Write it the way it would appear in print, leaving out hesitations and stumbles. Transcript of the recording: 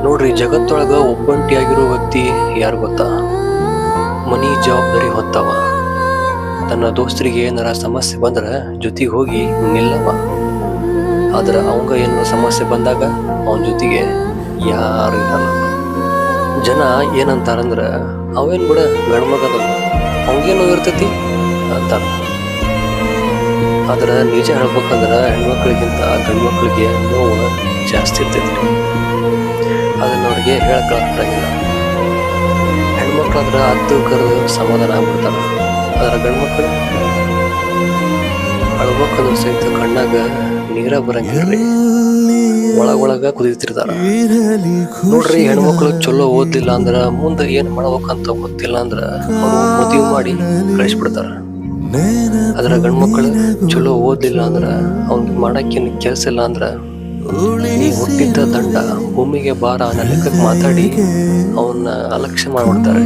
ನೋಡ್ರಿ, ಜಗತ್ತೊಳಗ ಒಬ್ಬಂಟಿಯಾಗಿರೋ ವ್ಯಕ್ತಿ ಯಾರು ಗೊತ್ತಾ? ಮನಿ ಜವಾಬ್ದಾರಿ ಹೊತ್ತವ, ತನ್ನ ದೋಸ್ತರಿಗೆ ಏನಾರ ಸಮಸ್ಯೆ ಬಂದ್ರ ಜೊತೆಗೆ ಹೋಗಿ ನಿಲ್ಲವ. ಆದ್ರ ಅವಂಗ ಏನೋ ಸಮಸ್ಯೆ ಬಂದಾಗ ಅವನ ಜೊತೆಗೆ ಯಾರು ಇರಲ್ಲ. ಜನ ಏನಂತಾರಂದ್ರ, ಅವೇನ್ ಬಿಡ ಗಂಡ್ಮಗದ, ಅವಂಗೇನೋ ಇರ್ತೈತಿ ಅಂತಾರ. ಆದ್ರ ನಿಜ ಹೇಳ್ಬೇಕಂದ್ರ ಹೆಣ್ಮಕ್ಳಿಗಿಂತ ಗಂಡ್ಮಕ್ಳಿಗೆ ನೋವು ಜಾಸ್ತಿ ಇರ್ತೈತಿ. ಅದನ್ನ ಅವ್ರಿಗೆ ಹೇಳಕ್ಕಾಗಿಲ್ಲ. ಹೆಣ್ಮಕ್ಳಾದ್ರ ಅದ್ದು ಕರೆದು ಸಮಾಧಾನ ಆಗ್ಬಿಡ್ತಾರ. ಆದ್ರ ಗಂಡ್ಮಕ್ಳು ಅಳ್ಬೇಕಂದ್ರ ಸಹಿತ ಕಣ್ಣಾಗ ನೀರ ಬರಂಗಿಲ್ರಿ, ಒಳಗ ಕುದಿತಿರ್ತಾರ. ನೋಡ್ರಿ, ಹೆಣ್ಮಕ್ಳು ಚಲೋ ಓದ್ಲಿಲ್ಲ ಅಂದ್ರ ಮುಂದೆ ಏನ್ ಮಾಡ್ಬೇಕಂತ ಗೊತ್ತಿಲ್ಲ ಅಂದ್ರ ಅವ್ರು ಮದುವೆ ಮಾಡಿ ಕಳಿಸ್ಬಿಡ್ತಾರ. ಅದ್ರ ಗಂಡ್ಮಕ್ಳು ಚಲೋ ಓದ್ಲಿಲ್ಲ ಅಂದ್ರ ಅವ್ನಿಗೆ ಮಾಡಕ್ಕೇನು ಕೆಲಸ ಇಲ್ಲ ಅಂದ್ರ ನೀ ಹುಟ್ಟಿದ್ದ ದಂಡ ಭೂಮಿಗೆ ಭಾರ ಅನ್ನೋ ಲೆಕ್ಕಕ್ಕೆ ಮಾತಾಡಿ ಅವನ್ನ ಅಲಕ್ಷ್ಯ ಮಾಡ್ಬಿಡ್ತಾರೆ.